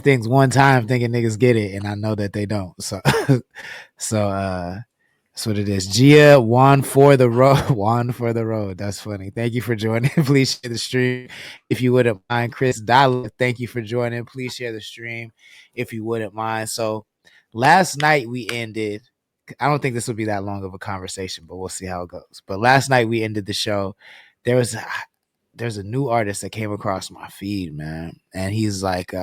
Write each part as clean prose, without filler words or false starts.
things one time thinking niggas get it, and I know that they don't. So, that's what it is. Gia, one for the road. One for the road. That's funny. Thank you for joining. Please share the stream if you wouldn't mind. Chris Dollar, thank you for joining. Please share the stream if you wouldn't mind. So, last night we ended. I don't think this will be that long of a conversation, but we'll see how it goes. But last night we ended the show. There's a new artist that came across my feed, man, and he's like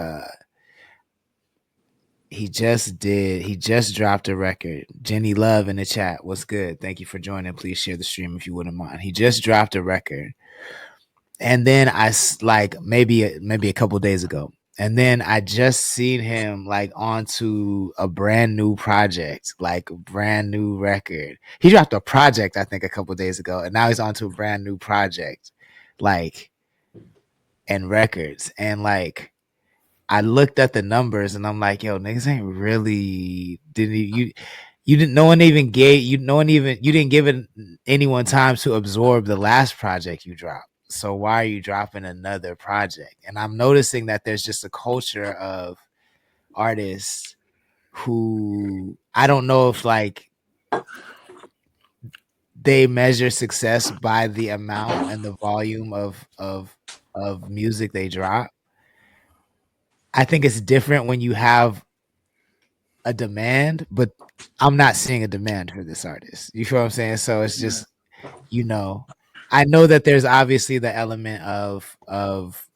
he just dropped a record. Jenny Love in the chat, what's good? Thank you for joining. Please share the stream if you wouldn't mind. He just dropped a record, and then I like maybe a couple days ago, and then I just seen him like onto a brand new project, like a brand new record. He dropped a project I think a couple days ago, and now he's onto a brand new project, like and records, and like I looked at the numbers and I'm like, yo, niggas ain't really you didn't no one even gave you no one even you didn't give it anyone time to absorb the last project you dropped. So why are you dropping another project? And I'm noticing that there's just a culture of artists who I don't know if like they measure success by the amount and the volume of music they drop. I think it's different when you have a demand, but I'm not seeing a demand for this artist. You feel what I'm saying? So it's just, you know, I know that there's obviously the element of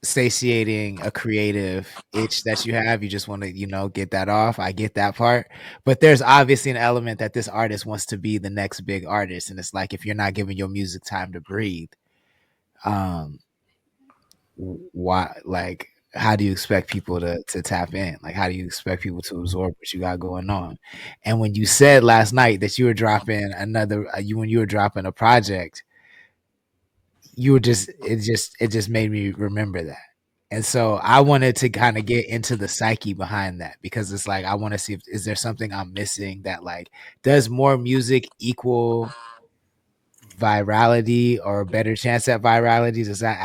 satiating a creative itch that you have. You just want to, get that off. I get that part. But there's obviously an element that this artist wants to be the next big artist. And it's like if you're not giving your music time to breathe, um, why like how do you expect people to tap in? Like how do you expect people to absorb what you got going on? And when you said last night that you were dropping when you were dropping a project, you were it just made me remember that. And so I wanted to kind of get into the psyche behind that because it's like I want to see if is there something I'm missing that like does more music equal virality or a better chance at virality? Is that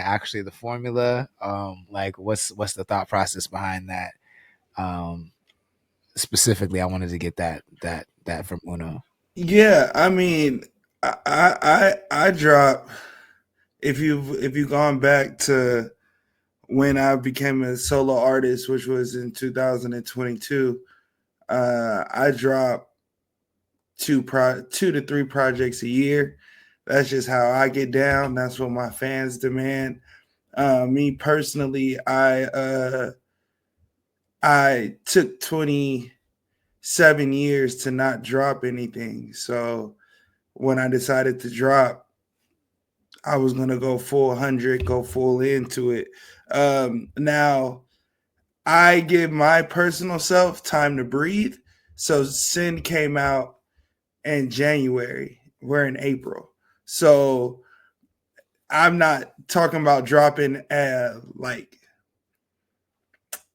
actually the formula? Like what's the thought process behind that? Um, Specifically, I wanted to get that from Uno. Yeah, I mean, I drop. If you've gone back to when I became a solo artist, which was in 2022, I drop two to three projects a year. That's just how I get down. That's what my fans demand. Me personally, I took 27 years to not drop anything. So when I decided to drop, I was gonna go full 100, go full into it. Now I give my personal self time to breathe. So Sin came out in January. We're in April. So I'm not talking about dropping like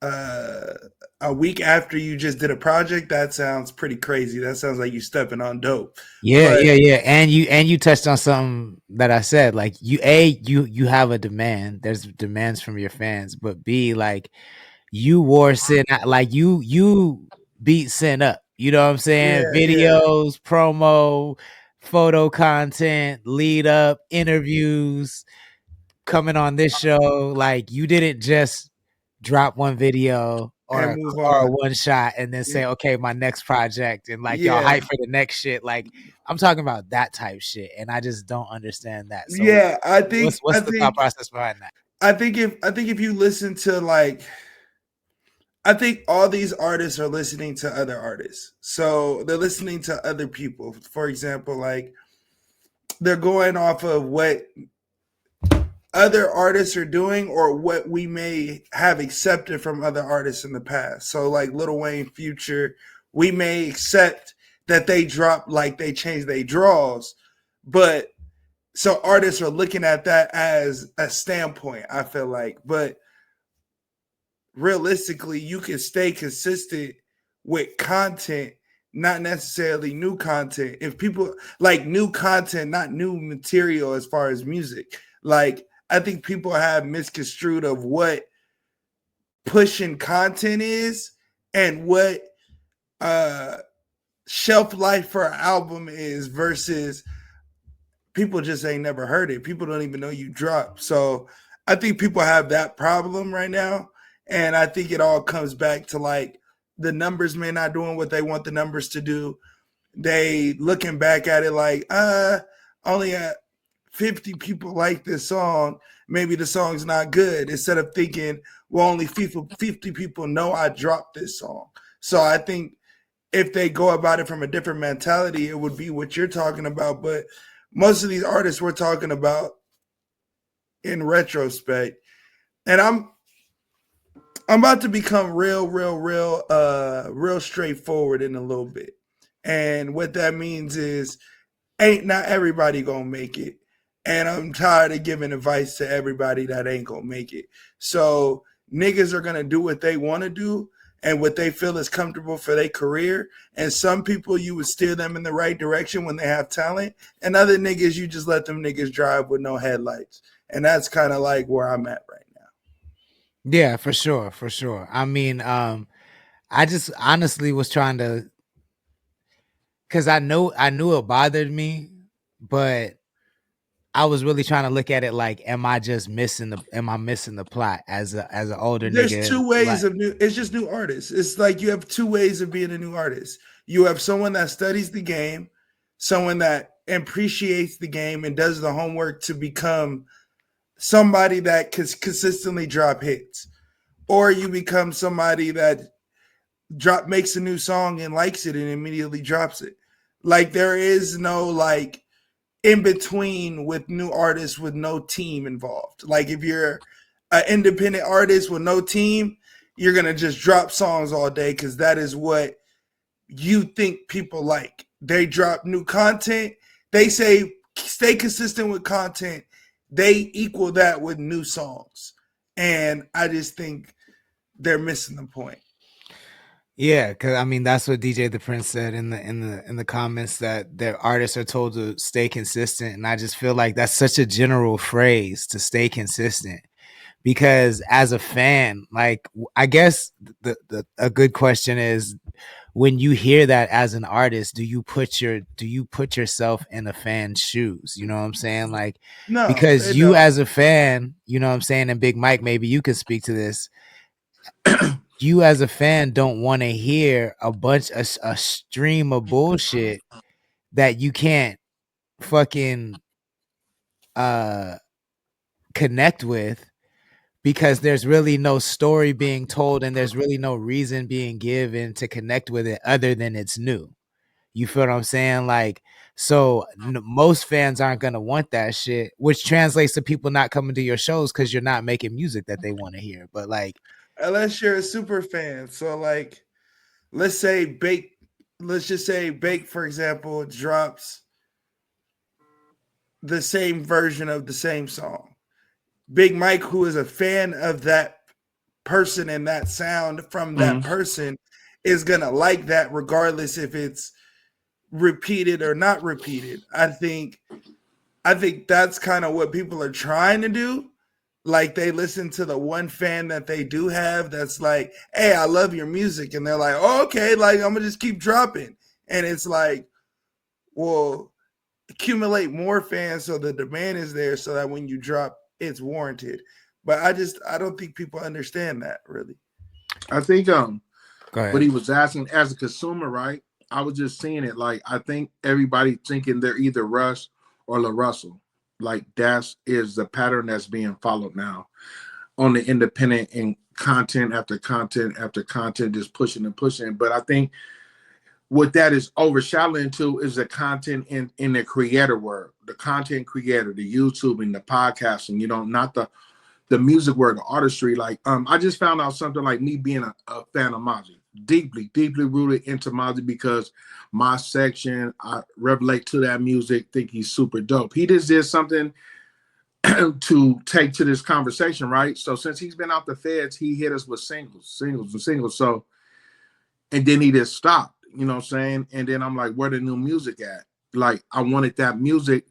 uh, a week after you just did a project. That sounds pretty crazy. That sounds like you stepping on dope. Yeah, But yeah, yeah. And you touched on something that I said. Like you have a demand. There's demands from your fans, but B, like you wore Sin out, like you beat Sin up. You know what I'm saying? yeah, yeah, Videos, promo, photo content, lead up, interviews, coming on this show. Like you didn't just drop one video and or move or on. one shot and then say, okay, my next project and like y'all Yeah, hype for the next shit. Like I'm talking about that type shit, and I just don't understand that. So yeah. I what's think I what's the thought think process behind that? I think if you listen to like I think all these artists are listening to other artists. So they're listening to other people. For example, like they're going off of what other artists are doing or what we may have accepted from other artists in the past. So like Lil Wayne, Future, we may accept that they drop like they change their draws, but so artists are looking at that as a standpoint, I feel like. But realistically, you can stay consistent with content, not necessarily new content. If people like new content, not new material as far as music. Like I think people have misconstrued of what pushing content is and what uh shelf life for an album is versus people just ain't never heard it. People don't even know you dropped. So I think people have that problem right now. And I think it all comes back to like the numbers may not doing what they want the numbers to do. They looking back at it like, only 50 people like this song. Maybe the song's not good. Instead of thinking, well, only 50 people know I dropped this song. So I think if they go about it from a different mentality, it would be what you're talking about. But most of these artists we're talking about in retrospect, and I'm about to become real straightforward in a little bit. And what that means is ain't not everybody gonna make it. And I'm tired of giving advice to everybody that ain't gonna make it. So niggas are gonna do what they wanna do and what they feel is comfortable for their career. And some people you would steer them in the right direction when they have talent. And other niggas you just let them niggas drive with no headlights. And that's kind of like where I'm at right now. Yeah, for sure, for sure. I mean, I just honestly was trying to, because I knew it bothered me, but I was really trying to look at it like, am I missing the plot as an older There's nigga? two ways Like, of new, it's just new artists. It's like you have two ways of being a new artist. You have someone that studies the game, someone that appreciates the game and does the homework to become somebody that can consistently drop hits. Or you become somebody that makes a new song and likes it and immediately drops it. Like there is no like in between with new artists with no team involved. Like if you're an independent artist with no team, you're gonna just drop songs all day because that is what you think people like. They drop new content. They say stay consistent with content. They equal that with new songs, and I just think they're missing the point. yeah, because I mean that's what DJ the Prince said in the comments, that their artists are told to stay consistent, and I just feel like that's such a general phrase, to stay consistent. Because as a fan, like, I guess the a good question is, when you hear that as an artist, do you put yourself in a fan's shoes? You know what I'm saying? Like, No, because they you don't. as a fan, you know what I'm saying, and Big Mike, maybe you can speak to this. You as a fan don't want to hear a stream of bullshit that you can't fucking uh connect with, because there's really no story being told and there's really no reason being given to connect with it other than it's new. You feel what I'm saying? Like, so most fans aren't gonna want that shit, which translates to people not coming to your shows because you're not making music that they want to hear. But like, Unless you're a super fan. So like let's say Bake, let's just say Bake, for example, drops the same version of the same song. Big Mike, who is a fan of that person and that sound from that Mm-hmm. person, is gonna like that regardless if it's repeated or not repeated. I think that's kind of what people are trying to do. Like they listen to the one fan that they do have that's like, hey, I love your music. And they're like, oh, okay, like I'm gonna just keep dropping. And it's like, well, accumulate more fans so the demand is there so that when you drop, it's warranted. But I don't think people understand that really. I think go what ahead. he was asking as a consumer, right? I was just seeing it like I think everybody thinking they're either Russ or La Russell. Like that's is the pattern that's being followed now on the independent and content after content after content, just pushing and pushing. But I think what that is overshadowing to is the content in the creator world, the content creator, the YouTube and the podcasting, not the music world, the artistry. Like I just found out something, like me being a fan of Mozzie, deeply rooted into Mozzie because my section, I relate to that music, think he's super dope. He just did something to take to this conversation, right? So since he's been out the feds, he hit us with singles. So, and then he just stopped, you know what I'm saying? And then I'm like, where the new music at? Like, I wanted that music.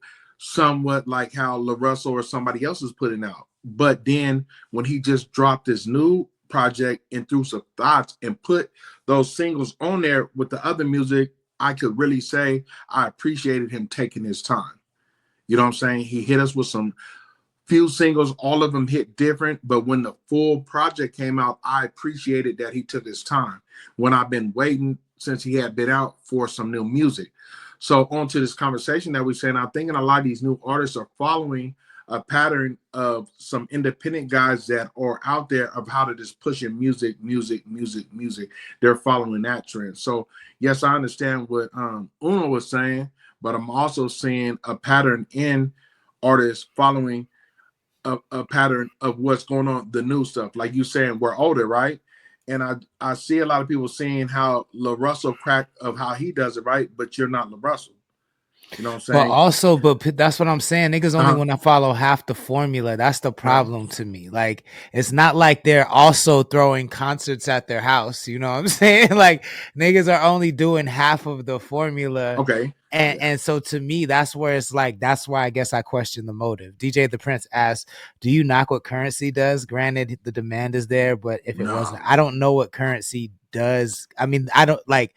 somewhat like how LaRussell or somebody else is putting out. But then when he just dropped his new project and threw some thoughts and put those singles on there with the other music, I could really say I appreciated him taking his time. You know what I'm saying? He hit us with some few singles, all of them hit different, but when the full project came out, I appreciated that he took his time when I've been waiting since he had been out for some new music. So on to this conversation that we're saying, I'm thinking a lot of these new artists are following a pattern of some independent guys that are out there of how to just pushing music. They're following that trend. So yes, I understand what Uno was saying, but I'm also seeing a pattern in artists following a pattern of what's going on, the new stuff. Like you saying, we're older, right? And I see a lot of people saying how LaRussell crack of how he does it, right? But you're not LaRussell. You know what I'm But saying? also, that's what I'm saying. Niggas only want to follow half the formula. That's the problem to me. Like, it's not like they're also throwing concerts at their house. You know what I'm saying? Like, niggas are only doing half of the formula. Okay. And so to me, that's where it's like, that's why I guess I question the motive. DJ the Prince asks, do you knock what Currency does? Granted, the demand is there, but if it wasn't, I don't know what Currency does. I mean, I don't like.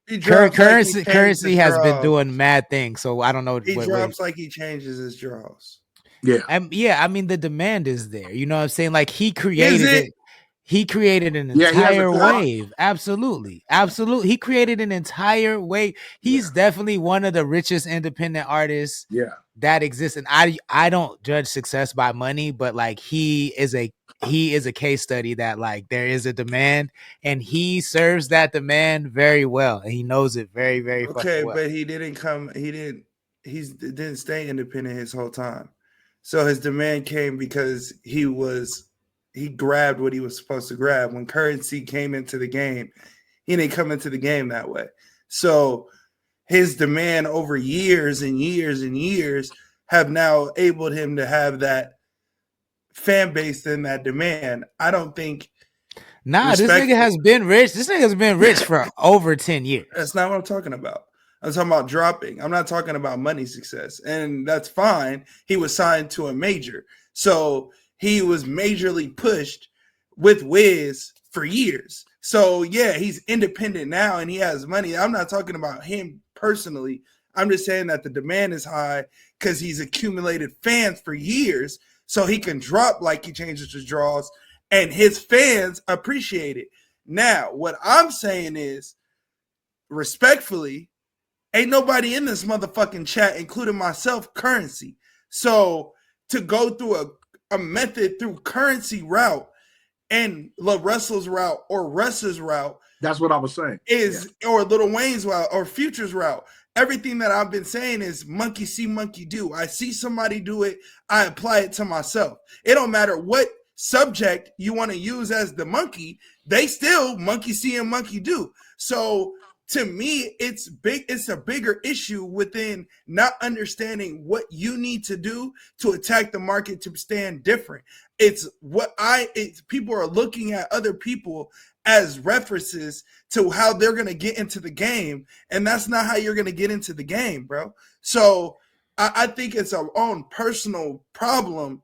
He drops like he Currency has been draws. doing mad things, so I don't know. He drops like he changes his draws. Yeah. I mean, the demand is there. You know what I'm saying? Like, he created it. He created an entire wave. Absolutely. He created an entire wave. He's definitely one of the richest independent artists that exists. And I don't judge success by money, but like he is a case study that like there is a demand and he serves that demand very well. And he knows it very, very fucking well. But he didn't stay independent his whole time. So his demand came because he grabbed what he was supposed to grab. When Currency came into the game, he didn't come into the game that way. So his demand over years and years and years have now enabled him to have that fan base and that demand. I don't think. Nah, this nigga has been rich. This nigga's been rich for over 10 years. That's not what I'm talking about. I'm talking about dropping. I'm not talking about money success. And that's fine. He was signed to a major. So he was majorly pushed with Wiz for years. So yeah, he's independent now and he has money. I'm not talking about him personally. I'm just saying that the demand is high because he's accumulated fans for years. So he can drop like he changes his draws and his fans appreciate it. Now, what I'm saying is, respectfully, ain't nobody in this motherfucking chat, including myself, Currency. So to go through a method through Currency route and LaRussell's route or Russ's route. That's what I was saying. Or Lil Wayne's route or Future's route. Everything that I've been saying is monkey see, monkey do. I see somebody do it, I apply it to myself. It don't matter what subject you want to use as the monkey, they still monkey see and monkey do. So to me, it's a bigger issue within not understanding what you need to do to attack the market to stand different. It's people are looking at other people as references to how they're going to get into the game. And that's not how you're going to get into the game, bro. So I think it's our own personal problem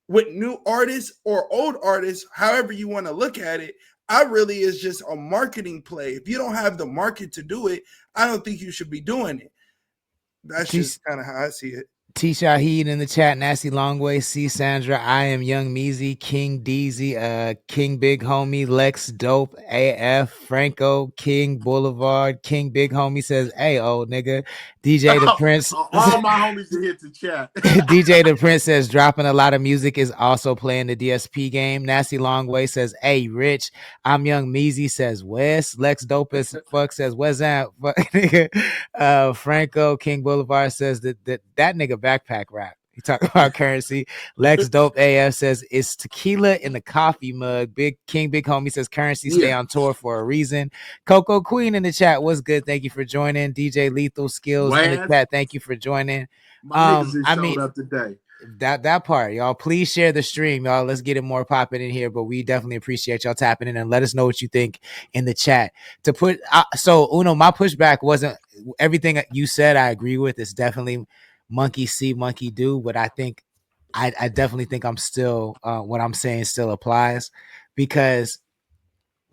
with new artists or old artists, however you want to look at it. I really is just a marketing play. If you don't have the market to do it, I don't think you should be doing it. That's just kind of how I see it. T Shahid in the chat, Nasty Longway, C Sandra, I am Young Meezy, King Deezy, King Big Homie, Lex Dope, AF, Franco, King Boulevard, King Big Homie says, hey, old nigga. DJ the Prince. All my homies to hit the chat. DJ the Prince says, dropping a lot of music is also playing the DSP game. Nasty Longway says, hey, Rich. I'm Young Meezy says, Wes. Lex Dope as fuck says, what's that? Franco, King Boulevard says that nigga backpack rap. He talking about Currency. Lex Dope AF says it's tequila in the coffee mug. Big Homie says Currency stay on tour for a reason. Coco Queen in the chat, what's good? Thank you for joining. DJ Lethal Skills in the chat, thank you for joining. My niggas showed up today. That part, y'all. Please share the stream, y'all. Let's get it more popping in here. But we definitely appreciate y'all tapping in and let us know what you think in the chat. So Uno, my pushback wasn't everything you said. I agree with. It's definitely monkey see, monkey do. But I think I definitely think I'm still what I'm saying still applies, because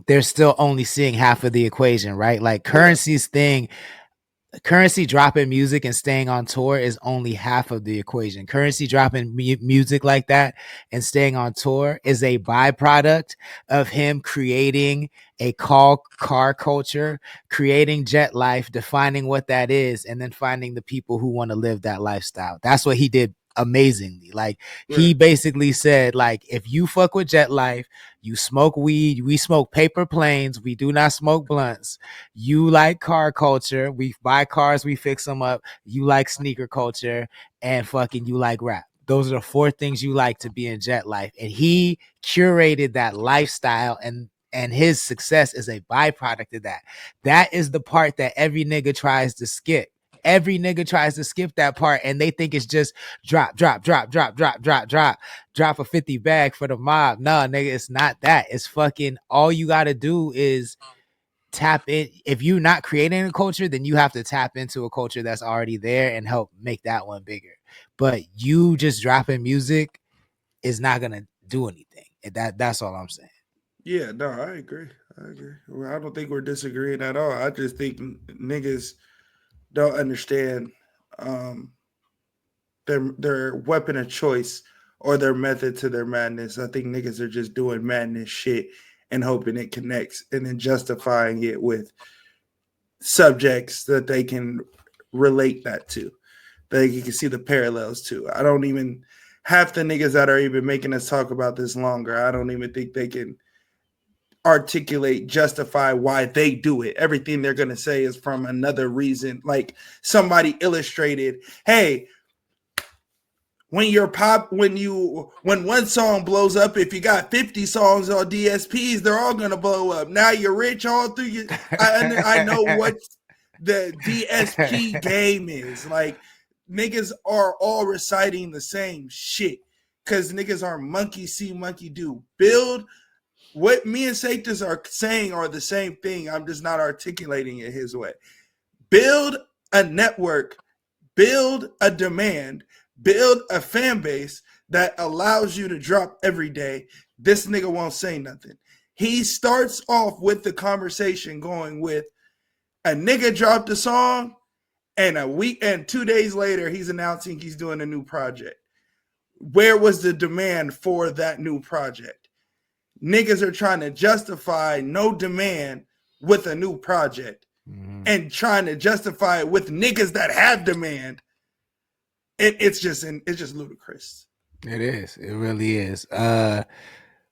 they're still only seeing half of the equation, right? Like Currency's thing, Currency dropping music and staying on tour is only half of the equation. Currency dropping music like that and staying on tour is a byproduct of him creating a car culture, creating jet life, defining what that is, and then finding the people who want to live that lifestyle. That's what he did amazingly. Like, he Right. basically said, like, if you fuck with jet life, you smoke weed, we smoke paper planes, we do not smoke blunts. You like car culture, we buy cars, we fix them up. You like sneaker culture, and fucking you like rap. Those are the four things you like to be in jet life. And he curated that lifestyle, and his success is a byproduct of that. That is the part that every nigga tries to skip. Every nigga tries to skip that part, and they think it's just drop, drop, drop, drop, drop, drop, drop, drop a 50 bag for the mob. No, nigga, it's not that. It's fucking all you gotta do is tap in. If you're not creating a culture, then you have to tap into a culture that's already there and help make that one bigger. But you just dropping music is not gonna do anything. That's all I'm saying. Yeah, no, I agree. I agree. Well, I don't think we're disagreeing at all. I just think niggas don't understand um, their weapon of choice or their method to their madness. I think niggas are just doing madness shit and hoping it connects, and then justifying it with subjects that they can relate that to, that you can see the parallels to. I don't even half the niggas that are even making us talk about this longer. I don't even think they can articulate, justify why they do it. Everything they're going to say is from another reason. Like somebody illustrated, hey, when one song blows up, if you got 50 songs on DSPs, they're all going to blow up. Now you're rich all through your I know what the DSP game is. Like niggas are all reciting the same shit, cuz niggas are monkey see monkey do. Build what me and Sanctus are saying are the same thing. I'm just not articulating it his way. Build a network, build a demand, build a fan base that allows you to drop every day. This nigga won't say nothing. He starts off with the conversation going with a nigga dropped a song, and a week and 2 days later he's announcing he's doing a new project. Where was the demand for that new project? Niggas are trying to justify no demand with a new project, and trying to justify it with niggas that have demand. It's just ludicrous. It is. It really is.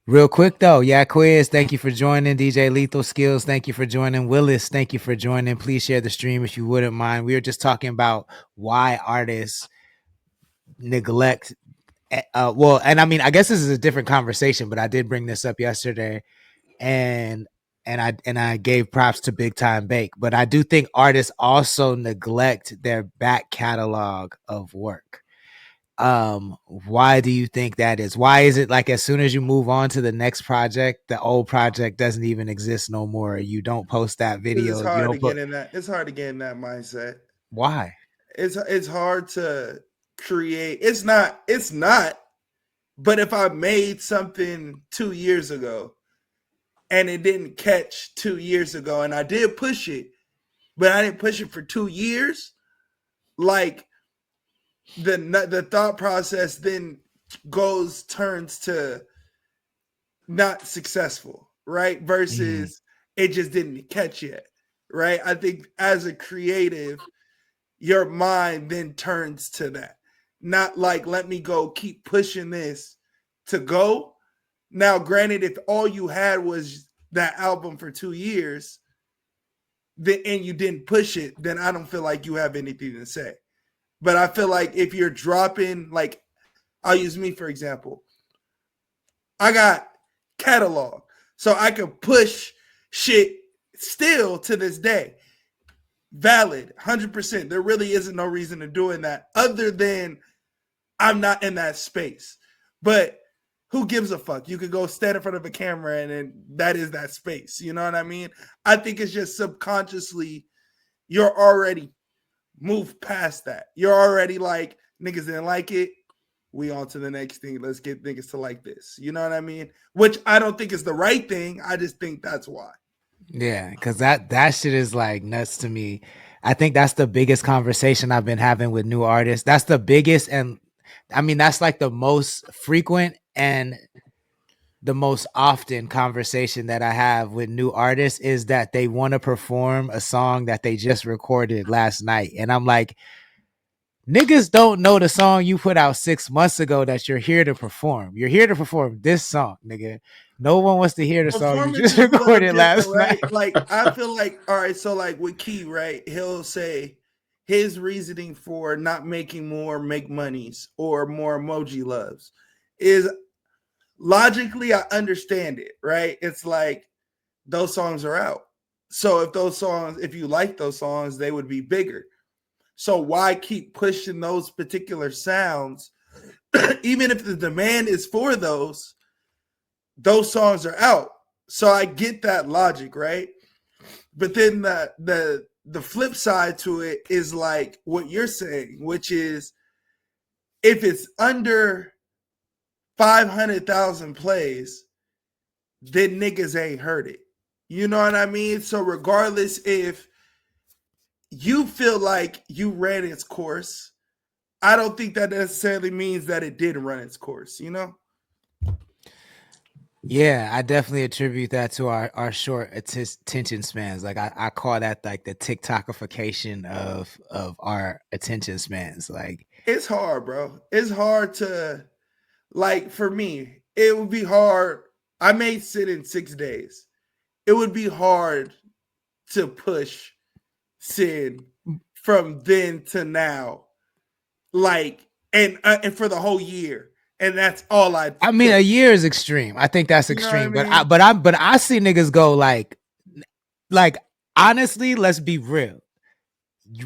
Real quick though, yeah, Quiz, thank you for joining. DJ Lethal Skills, thank you for joining. Willis, thank you for joining. Please share the stream if you wouldn't mind. We were just talking about why artists neglect. Well, and I mean, I guess this is a different conversation, but I did bring this up yesterday, and I gave props to Big Time Bake, but I do think artists also neglect their back catalog of work. Why do you think that is? Why is it like as soon as you move on to the next project, the old project doesn't even exist no more? You don't post that It's video. You hard to don't put. get in that. It's hard to get in that mindset. Why? It's hard to create. It's not. It's not. But if I made something 2 years ago and it didn't catch 2 years ago, and I did push it, but I didn't push it for 2 years, like the thought process then turns to not successful, right? Versus it just didn't catch yet, right? I think as a creative, your mind then turns to that. Not like, let me go keep pushing this to go. Now, granted, if all you had was that album for 2 years, then and you didn't push it, then I don't feel like you have anything to say. But I feel like if you're dropping, like, I'll use me for example. I got catalog, so I can push shit still to this day. Valid, 100%. There really isn't no reason to doing that other than I'm not in that space. But who gives a fuck? You could go stand in front of a camera and then that is that space. You know what I mean? I think it's just subconsciously you're already move past that. You're already like, niggas didn't like it. We on to the next thing. Let's get niggas to like this. You know what I mean? Which I don't think is the right thing. I just think that's why. Yeah, because that shit is like nuts to me. I think that's the biggest conversation I've been having with new artists. That's the biggest, and I mean that's like the most frequent and the most often conversation that I have with new artists is that they want to perform a song that they just recorded last night. And I'm like, niggas don't know the song you put out 6 months ago that you're here to perform. You're here to perform this song, nigga. No one wants to hear the song you Performance just is a little recorded different, last right? night. Like I feel like, all right, so like with Key, right? He'll say his reasoning for not making more make monies or more emoji loves is logically I understand it, right? It's like those songs are out. So if you like those songs, they would be bigger. So why keep pushing those particular sounds, even if the demand is for those songs are out. So I get that logic, right? But then the flip side to it is like what you're saying, which is if it's under 500,000 plays, then niggas ain't heard it. You know what I mean? So regardless if you feel like you ran its course, I don't think that necessarily means that it did run its course, you know? Yeah, I definitely attribute that to our short attention spans. Like I call that like the TikTokification of our attention spans. Like It's hard, bro. It's hard to, like, for me, it would be hard. I may sit in 6 days. It would be hard to push Sin from then to now, like, and for the whole year, and that's all I mean, a year is extreme. I think that's You know what I extreme. But mean? I see niggas go like honestly, let's be real.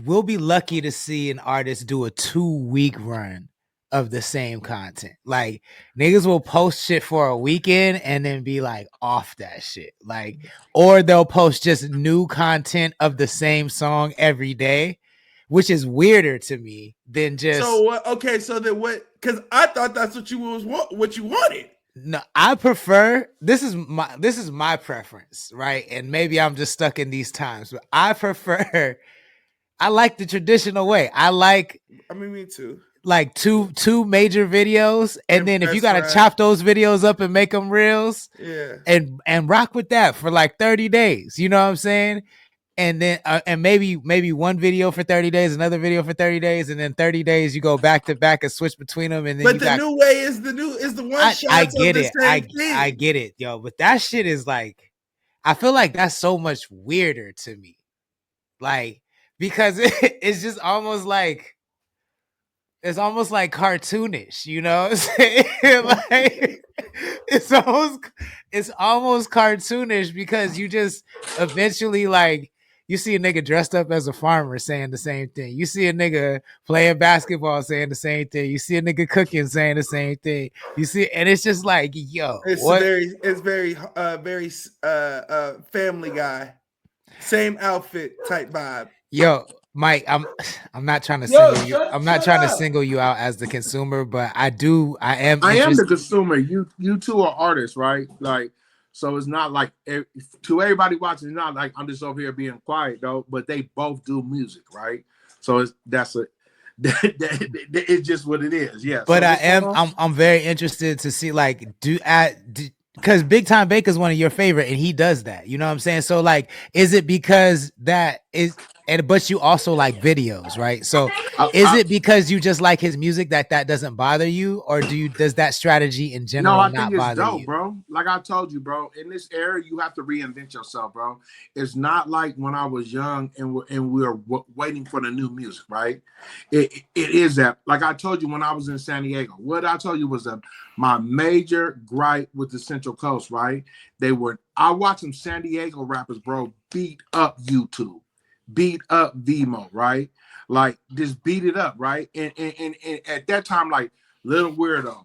We'll be lucky to see an artist do a 2-week run of the same content. Like niggas will post shit for a weekend and then be like off that shit. Like, or they'll post just new content of the same song every day, which is weirder to me than just. So what? Okay, so then what? Because I thought that's what you wanted. No, I prefer this is my preference, right? And maybe I'm just stuck in these times, but I prefer I like the traditional way. I mean, me too. Like two major videos, and then if you gotta chop those videos up and make them reels, yeah, and rock with that for like 30 days. You know what I'm saying? And then and maybe one video for 30 days, another video for 30 days, and then 30 days you go back to back and switch between them. And then but the new way is the one shot. I get it. I get it, yo. But that shit is like, I feel like that's so much weirder to me, like because it's just almost like. It's almost like cartoonish, you know? Like it's almost cartoonish because you just eventually like you see a nigga dressed up as a farmer saying the same thing. You see a nigga playing basketball saying the same thing. You see a nigga cooking saying the same thing. You see, and it's just like, yo, it's what? very Family Guy, same outfit type vibe. Yo, Mike, I'm not trying to single you. I'm not trying to single you out as the consumer, but I am the consumer. You two are artists, right? Like, so it's not like to everybody watching. It's not like I'm just over here being quiet though. But they both do music, right? So it's just what it is. Yeah. But so I'm very interested to see like because Big Time Baker is one of your favorite, and he does that. You know what I'm saying? So like, is it because that is? But you also like videos, right? So is it because you just like his music that doesn't bother you, or does that strategy in general No, I not think it's bother dope, you? bro. Like I told you, bro, in this era, you have to reinvent yourself, bro. It's not like when I was young and we were waiting for the new music, right? It is that. Like I told you when I was in San Diego, what I told you was my major gripe with the Central Coast, right? I watched some San Diego rappers, bro, beat up YouTube. Beat up Venmo, right? Like just beat it up, right? And at that time, like Little Weirdo,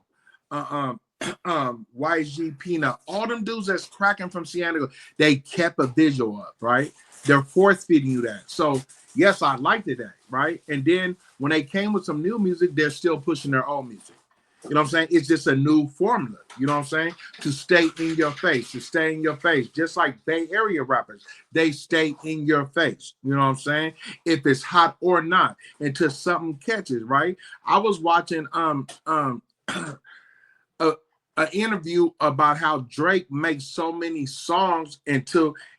YG Peanut, all them dudes that's cracking from San Diego, they kept a visual up, right? They're force feeding you that. So Yes, I liked it that, right? And then when they came with some new music, they're still pushing their old music. You know what I'm saying? It's just a new formula. You know what I'm saying? To stay in your face, to stay in your face. Just like Bay Area rappers, they stay in your face. You know what I'm saying? If it's hot or not, until something catches, right? I was watching a, an interview about how Drake makes so many songs and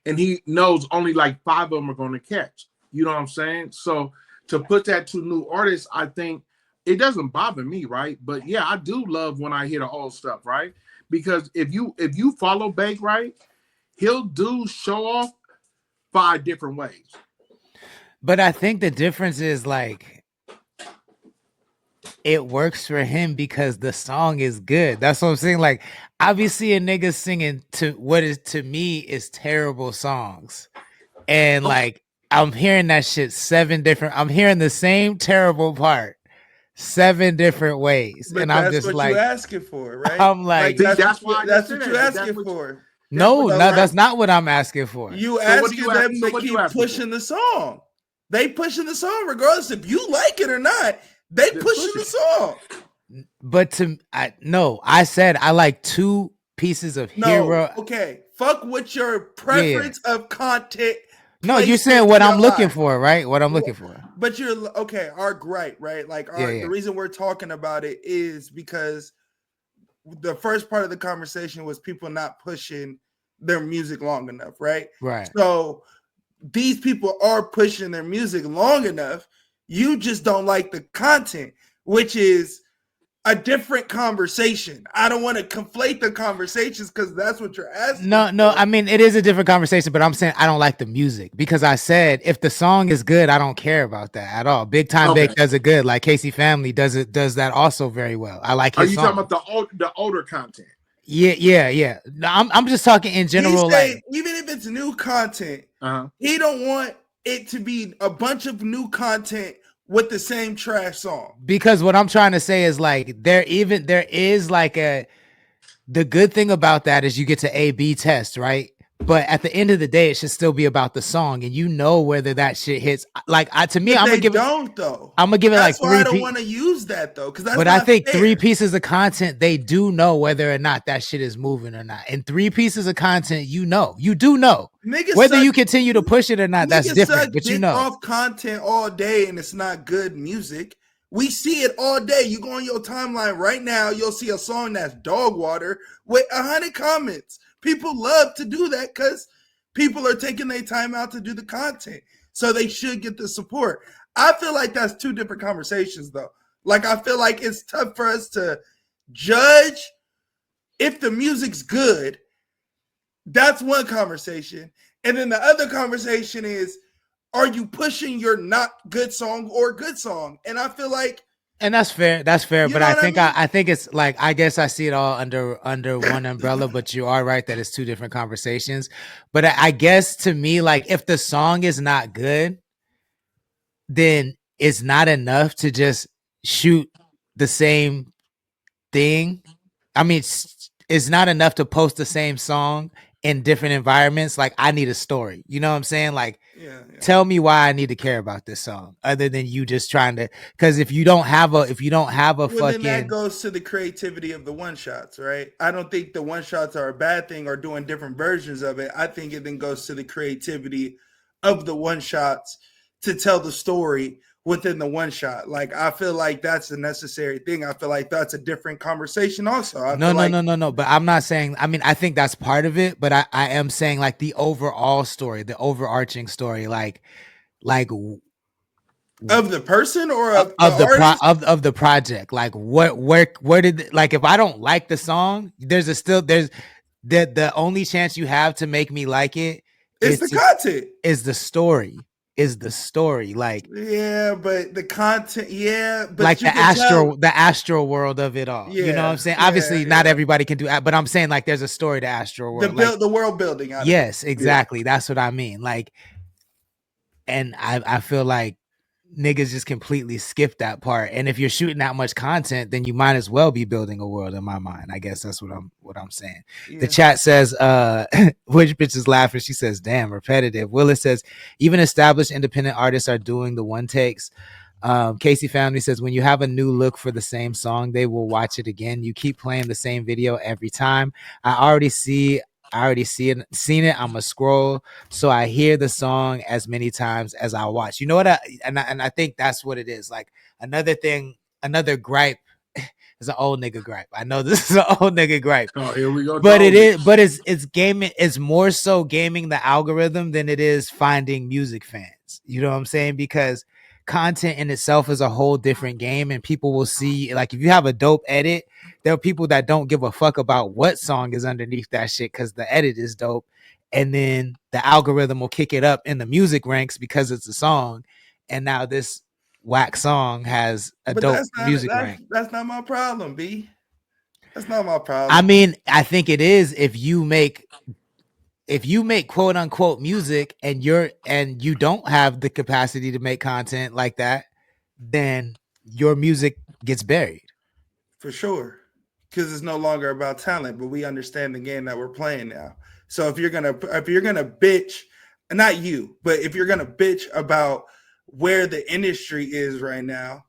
he knows only like 5 of them are going to catch. You know what I'm saying? So to put that to new artists, I think it doesn't bother me, right? But yeah, I do love when I hear the old stuff, right? Because if you follow Bank, right, he'll do show off 5 different ways. But I think the difference is like it works for him because the song is good. That's what I'm saying. Like, obviously, a nigga singing to what is to me is terrible songs, and like I'm hearing that shit 7 different. I'm hearing the same terrible part 7 different ways, But and I'm that's just what you like, asking for, right? I'm like, See, that's why I just That's said what you that. But that's asking what for. no, So, no, right? that's not what I'm asking for. You So what do asking you them so to what you keep asking pushing for? the song. They pushing the song regardless if you like it or not. They They're pushing pushing. the song. But I said I like 2 pieces of No, hero. okay. Fuck what your preference of content. No, you're Placement saying in what your I'm looking life. for, right? What I'm Well, looking for. But you're okay. Our gripe, right? Like Yeah, the reason we're talking about it is because the first part of the conversation was people not pushing their music long enough, right? right. So these people are pushing their music long enough. You just don't like the content, which is a different conversation. I don't want to conflate the conversations because that's what you're asking. No, for. I mean it is a different conversation, but I'm saying I don't like the music because I said if the song is good, I don't care about that at all. Big Time Okay. Bake does it good, like Casey Family does that also very well. I like Are his you song. talking about the older content? Yeah. No, I'm just talking in general. He say Like, even if it's new content, Uh-huh. he don't want it to be a bunch of new content with the same trash song. because what I'm trying to say is like there is like the good thing about that is you get to A/B test, right? But at the end of the day, it should still be about the song, and you know whether that shit hits. Like, to me, But I'm they gonna give it. don't though. I'm gonna give it That's like why I 3 don't p. want to use that though, because that's But I not think fair. 3 pieces of content, they do know whether or not that shit is moving or not. And 3 pieces of content, you do know Niggas whether suck, you continue to push it or not. That's niggas suck different, but you dick know. off content all day and it's not good music. We see it all day. You go on your timeline right now, you'll see a song that's dog water with 100 comments. People love to do that because people are taking their time out to do the content. So they should get the support. I feel like that's 2 different conversations though. Like I feel like it's tough for us to judge if the music's good. That's one conversation. And then the other conversation is, are you pushing your not good song or good song? And I feel like, and that's fair. But know I what think I mean? I think it's like I guess I see it all under one umbrella. But you are right that it's 2 different conversations. But I guess to me, like if the song is not good, then it's not enough to just shoot the same thing. I mean, it's not enough to post the same song in different environments. Like I need a story. You know what I'm saying? Like, tell me why I need to care about this song, other than you just trying to. Because if you don't have a well, fucking, then that goes to the creativity of the one shots, right? I don't think the one shots are a bad thing or doing different versions of it. I think it then goes to the creativity of the one shots to tell the story within the one shot. Like I feel like that's a necessary thing. I feel like that's a different conversation also. no. But I'm not saying. I mean, I think that's part of it. But I am saying like the overall story, the overarching story, like of the person or of the of the artist. of the project. Like where did, like if I don't like the song, there's the only chance you have to make me like it It's the content. Is the story. Like, yeah, but the content, yeah, but like you can tell the astral world of it all. You know what I'm saying? Obviously not everybody can do that, but I'm saying like there's a story to astral world. The world building out yes, of it. exactly. That's what I mean. Like, and I feel like niggas just completely skip that part. And if you're shooting that much content, then you might as well be building a world. In my mind, I guess that's what I'm saying. The chat says, which bitch is laughing? She says, "Damn, repetitive." Willis says, "Even established independent artists are doing the one takes." Casey Family says, "When you have a new look for the same song, they will watch it again. You keep playing the same video every time. I already seen it. I'm a scroll, so I hear the song as many times as I watch." You know what? I think that's what it is. Like another thing, another gripe. It's an old nigga gripe. I know this is an old nigga gripe. Oh, here we go. But it is, but it's gaming. It's more so gaming the algorithm than it is finding music fans. You know what I'm saying? Because content in itself is a whole different game, and people will see, like, if you have a dope edit, there are people that don't give a fuck about what song is underneath that shit because the edit is dope, and then the algorithm will kick it up in the music ranks because it's a song, and now this whack song has a dope music rank. That's not my problem, B. That's not my problem. I mean, I think it is if you make quote unquote music and you don't have the capacity to make content like that, then your music gets buried. For sure. Because it's no longer about talent, but we understand the game that we're playing now. So if you're gonna bitch, not you, but if you're gonna bitch about where the industry is right now,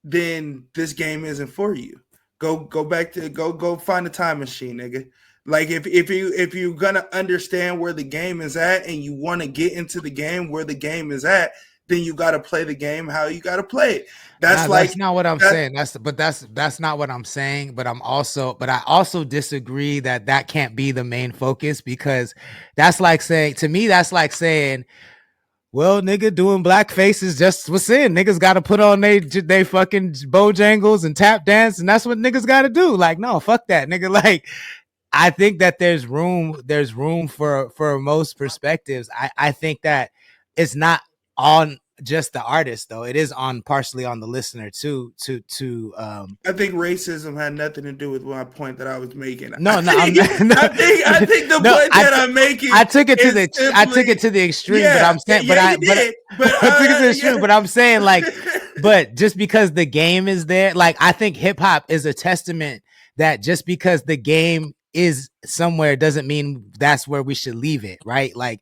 then this game isn't for you. Go back to go find a time machine, nigga. Like if you're gonna understand where the game is at and you want to get into the game where the game is at, then you got to play the game how you got to play it. That's not what I'm saying. That's not what I'm saying. But I also disagree that can't be the main focus, because that's like saying, to me, that's like saying, well, nigga, doing blackface is just what's in. Niggas got to put on they fucking Bojangles and tap dance, and that's what niggas got to do. Like, no, fuck that, nigga. Like, I think that there's room for most perspectives. I think that it's not on just the artist though. It is on partially on the listener too. I think racism had nothing to do with my point that I was making. No, I think the point that I'm making. I took it to the extreme, yeah, but I'm saying, I took it to the extreme, but I'm saying, like, but just because the game is there, like, I think hip hop is a testament that just because the game is somewhere doesn't mean that's where we should leave it, right? Like,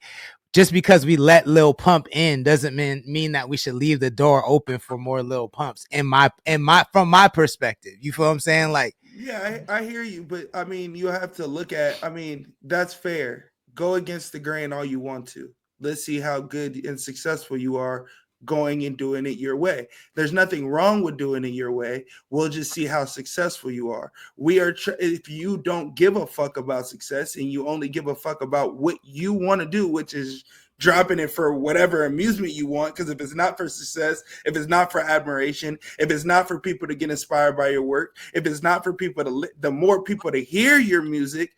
just because we let Lil Pump in doesn't mean that we should leave the door open for more Lil Pumps. From my perspective, you feel what I'm saying? Like, yeah, I hear you, but I mean, you have to look at. I mean, that's fair. Go against the grain all you want to. Let's see how good and successful you are going and doing it your way. There's nothing wrong with doing it your way. We'll just see how successful you are. If you don't give a fuck about success and you only give a fuck about what you want to do, which is dropping it for whatever amusement you want, because if it's not for success, if it's not for admiration, if it's not for people to get inspired by your work, if it's not for people the more people to hear your music,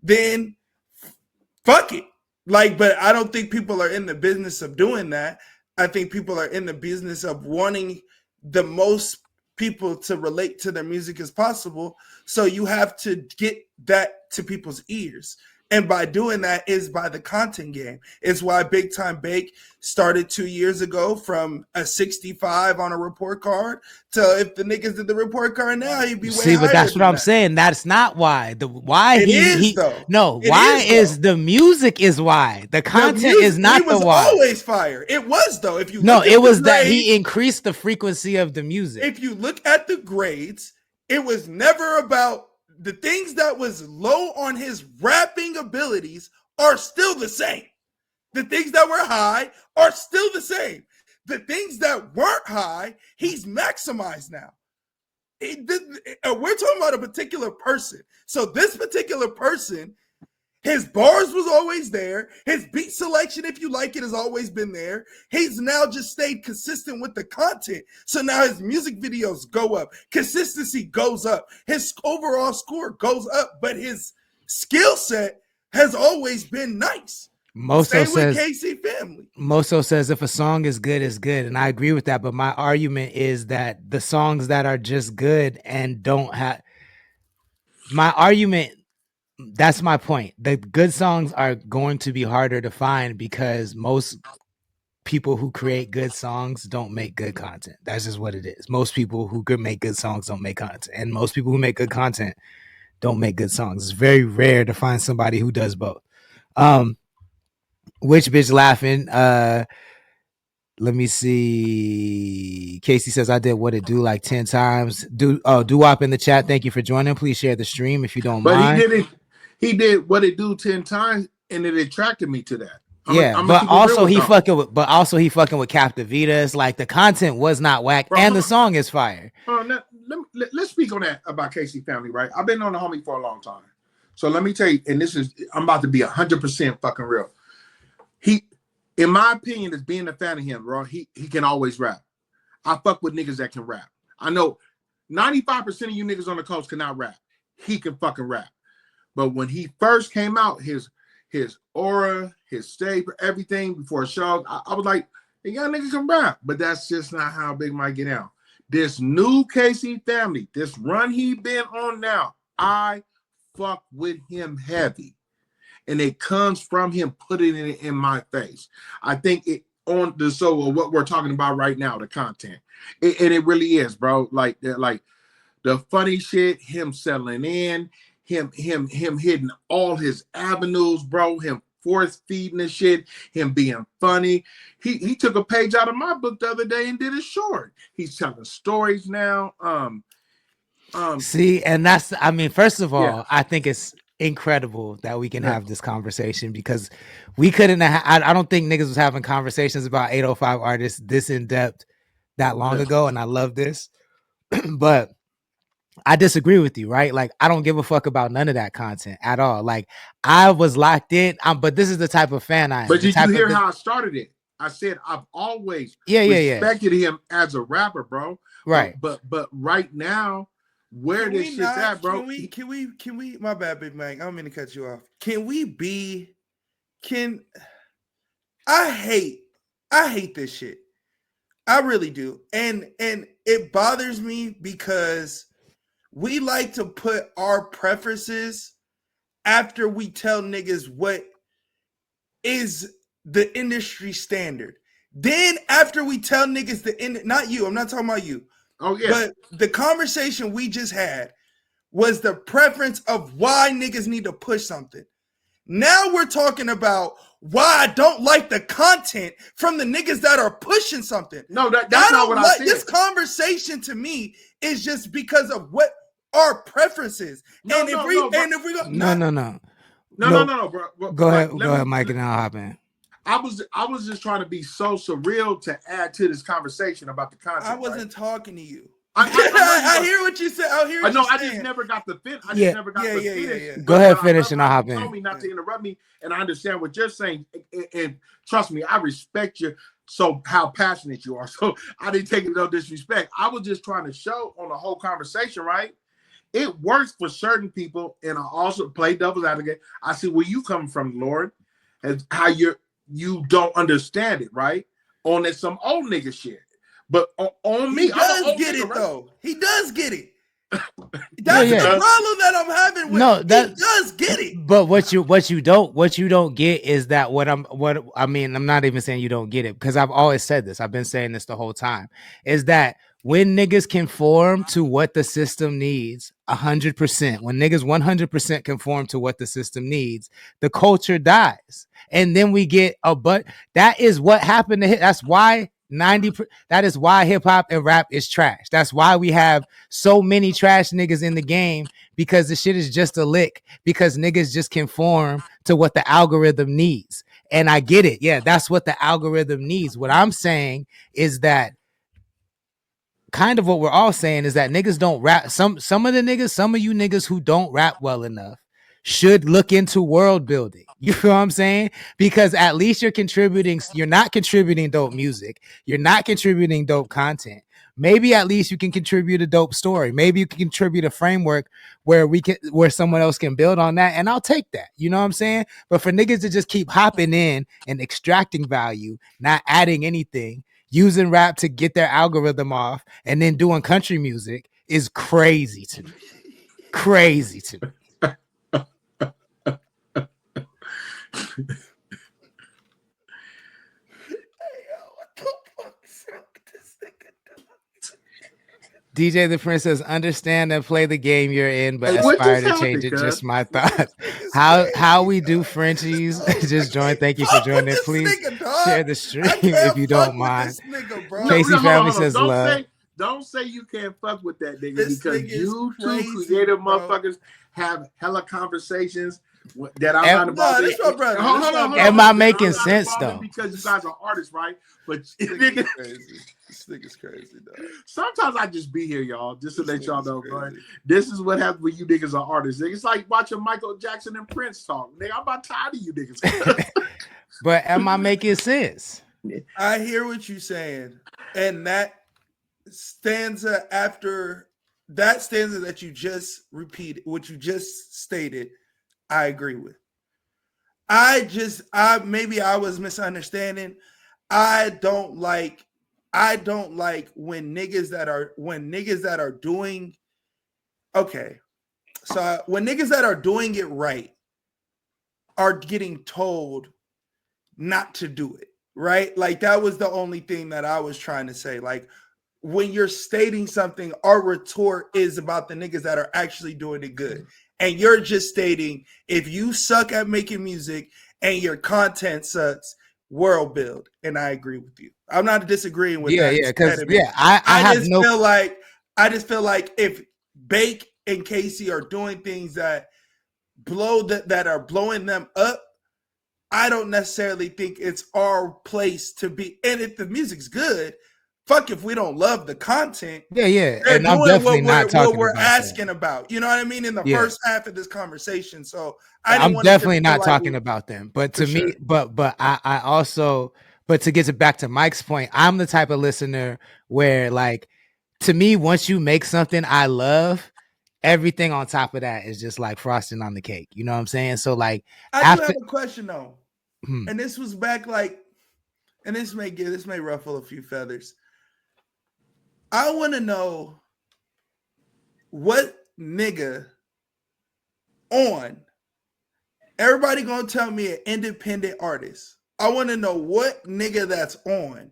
then fuck it. Like, but I don't think people are in the business of doing that. I think people are in the business of wanting the most people to relate to their music as possible. So you have to get that to people's ears. And by doing that is by the content game. It's why Big Time Bake started 2 years ago from a 65 on a report card to, if the niggas did the report card now, he'd be way higher. But that's what I'm saying. That's not why. Why is the music is why. The content is not the why. He was always fire. It was though. If you it was that he increased the frequency of the music. If you look at the grades, it was never about the things that was low on his rapping abilities are still the same. The things that were high are still the same. The things that weren't high, he's maximized now. We're talking about a particular person. So this particular person, his bars was always there. His beat selection, if you like it, has always been there. He's now just stayed consistent with the content. So now his music videos go up. Consistency goes up. His overall score goes up. But his skill set has always been nice. Moso says, Casey Family. Moso says, if a song is good, it's good. And I agree with that. But my argument is that the songs that are just good and don't have... My argument... That's my point. The good songs are going to be harder to find because most people who create good songs don't make good content. That's just what it is. Most people who could make good songs don't make content, and most people who make good content don't make good songs. It's very rare to find somebody who does both. Which bitch laughing? Let me see. Casey says I did what it do like 10 times. Doo-wop in the chat. Thank you for joining. Please share the stream if you don't But mind. he did what it do 10 times, and it attracted me to that. But also he fucking with Captain Vita. It's like the content was not whack, bro, and the song is fire. Let's speak on that about Casey family, right? I've been on the homie for a long time. So let me tell you, and I'm about to be 100% fucking real. He, in my opinion, is being a fan of him, bro. He can always rap. I fuck with niggas that can rap. I know 95% of you niggas on the coast cannot rap. He can fucking rap. But when he first came out, his aura, his stage, everything before shows, I was like, hey, y'all niggas can rap. But that's just not how Big Mike get out. This new Casey family, this run he been on now, I fuck with him heavy. And it comes from him putting it in my face. I think it on the so what we're talking about right now, the content. And it really is, bro. Like the funny shit, him settling in, him hitting all his avenues, bro, him force feeding the shit, him being funny. He took a page out of my book the other day and did it short. He's telling stories now. See, and that's, I mean, first of all, I think it's incredible that we can have this conversation, because we couldn't I don't think niggas was having conversations about 805 artists this in depth that long ago, and I love this. But I disagree with you, right? Like, I don't give a fuck about none of that content at all. Like, I was locked in, but this is the type of fan I am. But did you hear how I started it? I said I've always respected him as a rapper, bro. Right. But right now, where this shit's at, bro. Can we, my bad, Big Mac. I don't mean to cut you off. I hate this shit. I really do. And it bothers me because we like to put our preferences after we tell niggas what is the industry standard. Then after we tell niggas not you, I'm not talking about you. Oh, yeah. But the conversation we just had was the preference of why niggas need to push something. Now we're talking about why I don't like the content from the niggas that are pushing something. No, that's not what I said. This conversation to me is just because of what our preferences. No, if we go, no, bro. Go ahead, Mike, and I'll hop in. I was just trying to be so surreal to add to this conversation about the content. I wasn't talking to you. I hear what you said. I know. I just never got the fit. I just never got the finish. Go ahead, finish, and I'll hop in. You told me not to interrupt me, and I understand what you're saying. And trust me, I respect you. So how passionate you are. So I didn't take it no disrespect. I was just trying to show on the whole conversation, right? It works for certain people, and I also play devil's advocate. I see where you come from, Lord, and how you don't understand it, right? On that some old nigga shit. But on me, he does get it, though. He does get it. That's the problem that I'm having with. He does get it. But what you don't get is that I'm not even saying you don't get it, because I've always said this. I've been saying this the whole time. Is that when niggas conform to what the system needs 100%, when niggas 100% conform to what the system needs, the culture dies. And then we get that is what happened to hip. That's why that is why hip hop and rap is trash. That's why we have so many trash niggas in the game, because the shit is just a lick, because niggas just conform to what the algorithm needs. And I get it. Yeah, that's what the algorithm needs. What I'm saying is that kind of what we're all saying is that niggas don't rap. Some of you niggas who don't rap well enough should look into world building. You feel what I'm saying? Because at least you're not contributing dope music. You're not contributing dope content. Maybe at least you can contribute a dope story. Maybe you can contribute a framework where someone else can build on that. And I'll take that. You know what I'm saying? But for niggas to just keep hopping in and extracting value, not adding anything, using rap to get their algorithm off, and then doing country music is crazy to me. Crazy to me. DJ the Prince says, understand and play the game you're in, but Hey, what aspire just to change happened, it. Just cuz? my thoughts. How we do Frenchies. Just join. Thank you for Fuck joining. with this Please nigga, dog. share the stream I if can't you fuck don't with mind. this nigga, bro. No, Casey no, family hold on. says love. Don't say you can't fuck with that nigga This because nigga is you two crazy, creative bro. motherfuckers have hella conversations that I'm Am- not No, involved this in. my brother. Hold This my on. brother. Am I I'm making not sense involved in though? because you guys are artists, right? But This nigga, nigga's crazy. This nigga's crazy, dog. sometimes I just be here, y'all, just to This let y'all nigga's know, bro. crazy. This is what happens when you niggas are artists. It's like watching Michael Jackson and Prince talk. Nigga, I'm about tired of you niggas. But am I making sense? I hear what you're saying, and that stanza that you just repeated, what you just stated, I agree with. Maybe I was misunderstanding. I don't like when niggas that are doing okay. So when niggas that are doing it right are getting told not to do it, right? Like that was the only thing that I was trying to say. Like when you're stating something, our retort is about the niggas that are actually doing it good. And you're just stating if you suck at making music and your content sucks, world build. And I agree with you. I'm not disagreeing with that. Because I just feel like if Bake and Casey are doing things that are blowing them up, I don't necessarily think it's our place to be. And if the music's good, fuck if we don't love the content. Yeah. They're And I'm doing definitely not talking what we're about asking that. about. You know what I mean? In the first half of this conversation. So I'm definitely not talking about them. But to me, but I also, but to get back to Mike's point, I'm the type of listener where like to me, once you make something I love, everything on top of that is just like frosting on the cake. You know what I'm saying? So like I do have a question though. And this was back like, and this may ruffle a few feathers. I want to know what nigga on. Everybody gonna tell me an independent artist. I want to know what nigga that's on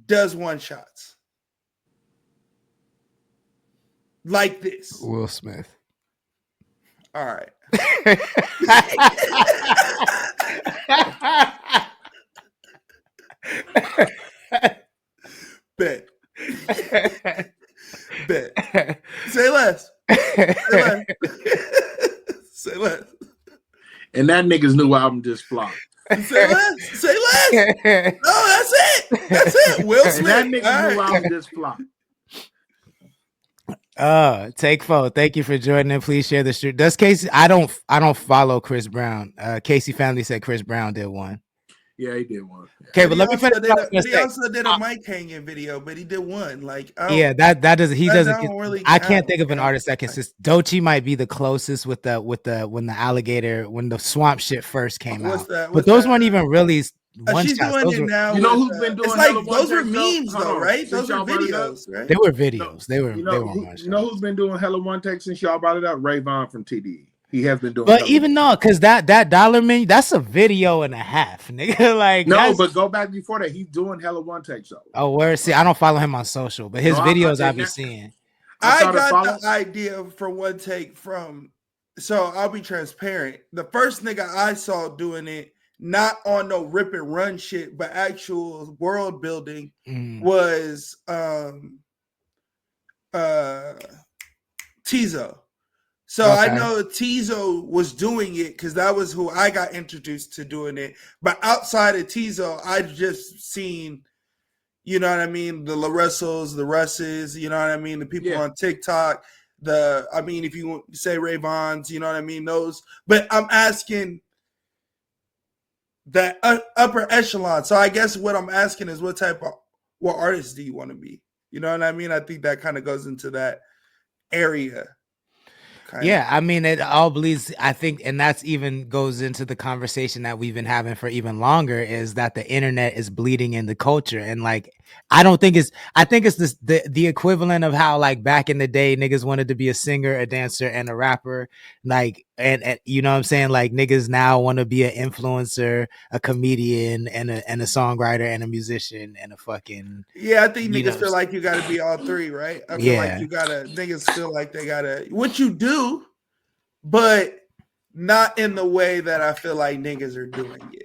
does one shots like this. Will Smith. All right. Bet. Bet. Say less. Say less. And that nigga's new album just flopped. Say less. Say less. No, that's it. That's it. Will Smith. And that nigga's new album just flopped. Take 4. Thank you for joining in. Please share the stream. Does Casey? I don't follow Chris Brown. Casey family said Chris Brown did one. Yeah, he did one. Okay, but let me finish. He also did a mic hanging video, but he did one. Like, that doesn't. He doesn't. Really I can't think of an artist that consists. Doechii might be the closest with the when the alligator when the swamp shit first came out. But those weren't even really one she's shots. doing it now. You know who's been doing? It's like those were memes though, right? Those are videos, right? They were videos. They were. You know who's been doing hella one take since y'all brought it up? Ray Vaughn from TDE. He has been doing. But even though, because that dollar menu, that's a video and a half, nigga. Like no, but go back before that. He's doing hella one takes though. Oh, where? See, I don't follow him on social, but his videos I've been seeing. I got the idea for one take from. So I'll be transparent. The first nigga I saw doing it, not on no rip and run shit, but actual world building, was Tizo. So I know Tizo was doing it because that was who I got introduced to doing it. But outside of Tizo, I've just seen, you know what I mean, the LaRussells, the Russes, you know what I mean, the people on TikTok, if you say Ray Vaughns, you know what I mean, those. But I'm asking that upper echelon. So I guess what I'm asking is what artist do you want to be? You know what I mean? I think that kind of goes into that area. Yeah, I mean, it all bleeds. I think, and that's even goes into the conversation that we've been having for even longer, is that the internet is bleeding in the culture. And like, I think it's the equivalent of how like back in the day, niggas wanted to be a singer, a dancer, and a rapper. Like and you know what I'm saying, like niggas now want to be an influencer, a comedian, and a songwriter and a musician and a fucking, Yeah, I think you niggas know, feel like you got to be all three, right? I feel like yeah. you gotta. Niggas feel like they gotta. What you do, but not in the way that I feel like niggas are doing it.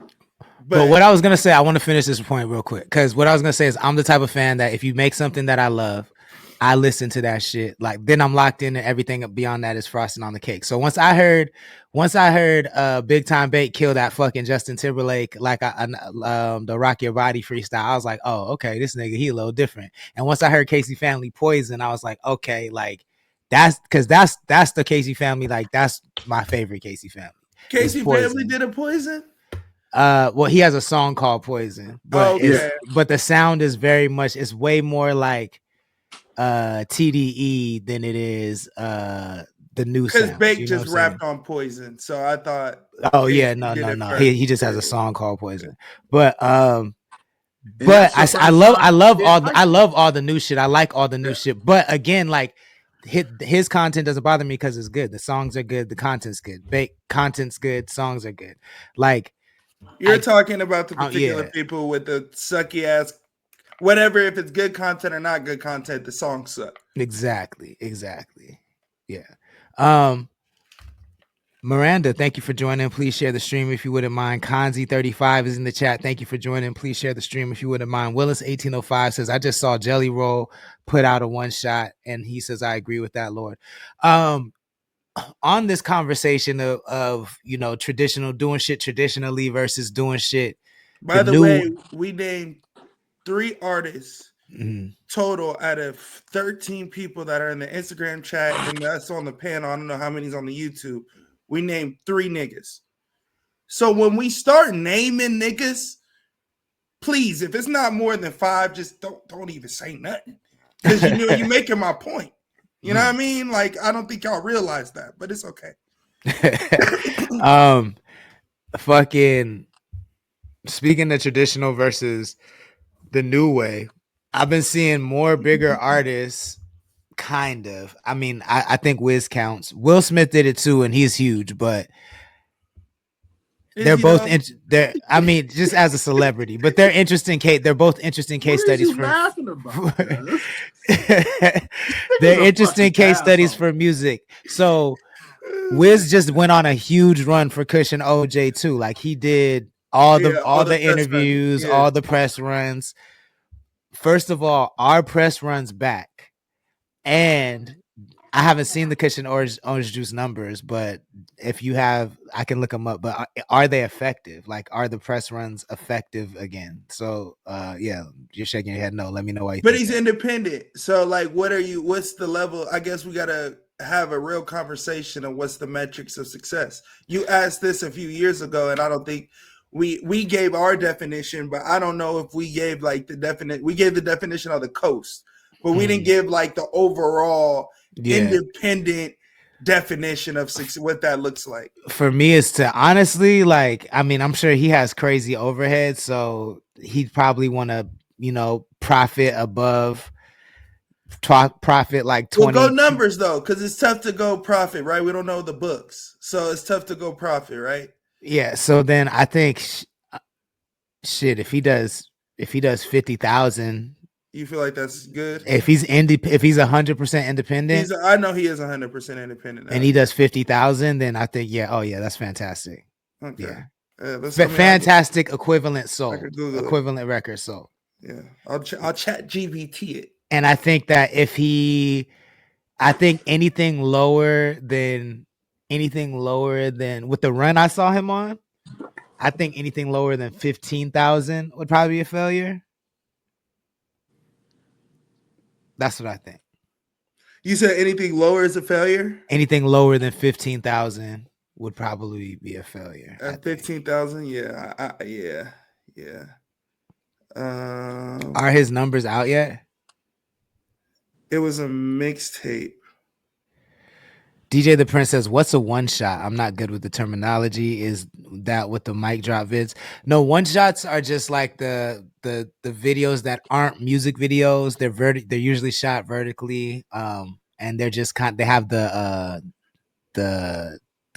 But But what I was gonna say, I want to finish this point real quick, because what I was gonna say is I'm the type of fan that if you make something that I love, I listen to that shit. Like then I'm locked in, and everything beyond that is frosting on the cake. So once I heard Big Time Bait kill that fucking Justin Timberlake, like the Rock Your Body freestyle, I was like, oh, okay, this nigga, he a little different. And once I heard Casey Family Poison, I was like, okay, like that's the Casey Family, like that's my favorite Casey Family. Is Casey Family Poison. did a Poison. Well, he has a song called Poison, Oh, but Yeah. okay, the sound is very much, it's way more like TDE than it is the new because sounds, Bake you know what I'm just saying? rapped on Poison, so I thought Oh yeah, Casey no, did no, it no. first. He just has a song called Poison. But And that's the I first time I didn't like I him. love all the new shit. I like all the new Yeah. shit. But again, like his content doesn't bother me because it's good. The songs are good, the content's good. Bake content's good, songs are good. Like You're talking about the oh particular yeah. people with the sucky ass, whatever. If it's good content or not good content, the songs suck. Exactly. Yeah. Um, Miranda, thank you for joining. Please share the stream if you wouldn't mind. Kanzi35 is in the chat. Thank you for joining. Please share the stream if you wouldn't mind. Willis1805 says, I just saw Jelly Roll put out a one shot, and he says, I agree with that, Lord. On this conversation of you know, traditional, doing shit traditionally versus doing shit the By the new. way, we named 3 artists Mhm. total out of 13 people that are in the Instagram chat, and that's on the panel. I don't know how many's on the YouTube. We named 3 niggas. So when we start naming niggas, please, if it's not more than 5, just don't even say nothing. Because you know you're making my point. You know what I mean? Like, I don't think y'all realize that, but it's okay. Fucking speaking of traditional versus the new way, I've been seeing more bigger artists. Kind of. I mean, I think Wiz counts. Will Smith did it too, and he's huge. But Is they're he both though? they're. I mean, just as a celebrity, but they're interesting case. They're both interesting What case is studies you for. laughing about, Gus? Nigga's They're a interesting fucking case studies asshole. for music. So Wiz just went on a huge run for Kush and OJ too. Like he did Yeah, all all the the press runs. interviews, Yeah. all the press runs. First of all, our press runs back, and I haven't seen the Kush and orange juice numbers, but if you have, I can look them up. But are they effective? Like, are the press runs effective again? So, yeah, you're shaking your head. No, let me know why you But think he's that. independent. So like what's the level? I guess we gotta have a real conversation on what's the metrics of success. You asked this a few years ago, and I don't think we gave our definition, but I don't know if we gave like the definite we gave the definition of the coast, but we didn't give like the overall Yeah. independent definition of success, what that looks like. For me, is to honestly, like, I mean, I'm sure he has crazy overhead, so he'd probably want to, you know, profit above profit like Well, go 20. numbers though, because it's tough to go profit, right? We don't know the books, so it's tough to go profit, right? Yeah. So then I think shit, if he does 50,000, You feel like that's good? if he's 100% independent I know he is 100% independent and now. he does 50,000, then I think, yeah, oh yeah, that's fantastic. Okay. Yeah. I Fantastic equivalent sold. could Google it. Equivalent record sold. Yeah, I'll chat GBT it. And I think that I think anything lower than with the run I saw him on, I think anything lower than 15,000 would probably be a failure. That's what I think. You said anything lower is a failure? Anything lower than 15,000 would probably be a failure. At 15,000, yeah, yeah. Are his numbers out yet? It was a mixtape. DJ the Prince says, "What's a one shot?" I'm not good with the terminology. Is that what the mic drop vids? No, one shots are just like the videos that aren't music videos. They're usually shot vertically, and they're just they have the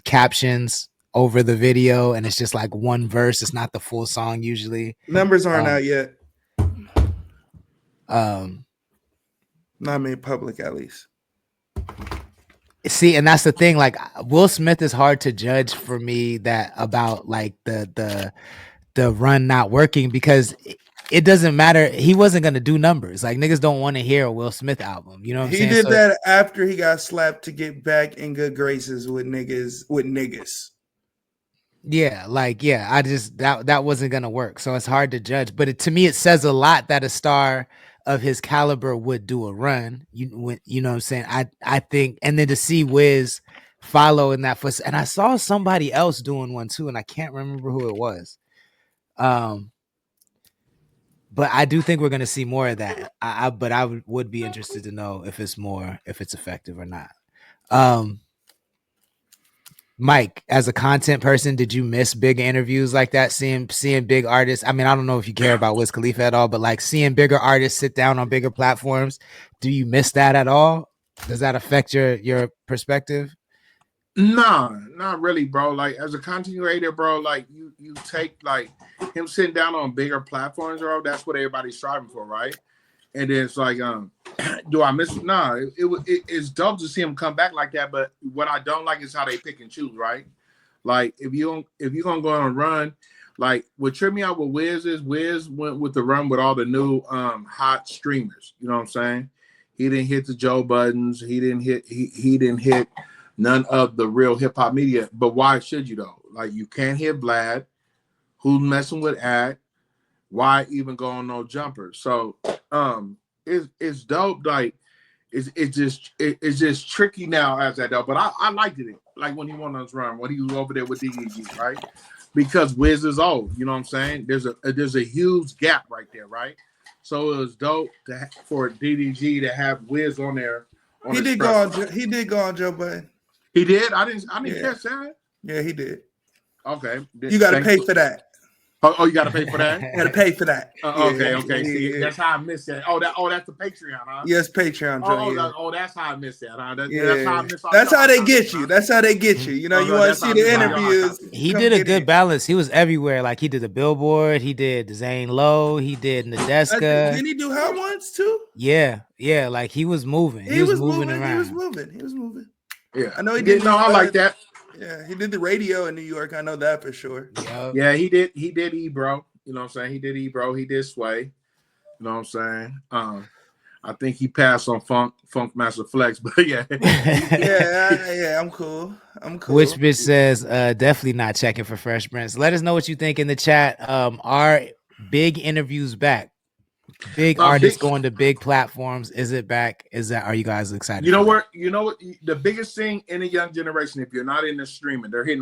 captions over the video, and it's just like one verse. It's not the full song usually. Numbers aren't out yet. Um, Not made public, at least. See, and that's the thing. Like Will Smith is hard to judge for me that about like the run not working, because it doesn't matter. He wasn't gonna do numbers. Like niggas don't want to hear a Will Smith album. You know what I'm saying? He did that after he got slapped to get back in good graces with niggas. Yeah, like I just that wasn't gonna work. So it's hard to judge. But to me, it says a lot that a star of his caliber would do a run. You know what I'm saying? I think, and then to see Wiz follow in that foot, and I saw somebody else doing one too, and I can't remember who it was. But I do think we're gonna see more of that. But I would be interested to know if it's effective or not. Mike, as a content person, did you miss big interviews like that? Seeing big artists. I mean, I don't know if you care about Wiz Khalifa at all, but like seeing bigger artists sit down on bigger platforms, do you miss that at all? Does that affect your perspective? Nah, not really, bro. Like as a content creator, bro, like you take like him sitting down on bigger platforms, bro. That's what everybody's striving for, right? And then it's like, do I miss it? Nah, it's dope to see him come back like that. But what I don't like is how they pick and choose, right? Like if you're gonna go on a run, like what tripped me out with Wiz is Wiz went with the run with all the new hot streamers. You know what I'm saying? He didn't hit the Joe Buttons. He didn't hit none of the real hip hop media. But why should you though? Like you can't hit Vlad. Who's messing with Ad? Why even go on no jumper? So it's dope. Like it's just tricky now as that though. But I liked it. Like when he went on his run, when he was over there with DDG, right? Because Wiz is old. You know what I'm saying? There's a huge gap right there, right? So it was dope for DDG to have Wiz on there. He did go on Joe Budden. He did? I didn't catch that. Yeah, he did. Okay. You gotta pay for that. Oh, you gotta pay for that? You gotta pay for that. Okay. See, that's how I missed that. That's the Patreon, huh? Yes, Patreon. That's how I missed that, huh? That's how I missed. That's how they get you. That's how they get you. You know, you want to see the interviews. He did a good balance. He was everywhere. Like he did the Billboard. He did the Zane Lowe. He did Nadeska. Didn't he do Hot Ones too? Yeah. Like he was moving. He was moving around. He was moving. Yeah, I know he did. No, I like that. Yeah, he did the radio in New York. I know that for sure. Yeah, he did Ebro. You know what I'm saying? He did Ebro. He did Sway. You know what I'm saying? I think he passed on Funk Master Flex, but yeah. yeah, I'm cool. Which bitch says definitely not checking for Fresh Prince. Let us know what you think in the chat. Are big interviews back? Big artists going to big platforms. Is it back? Are you guys excited? You know what? The biggest thing in the young generation, if you're not in the streaming, they're hitting all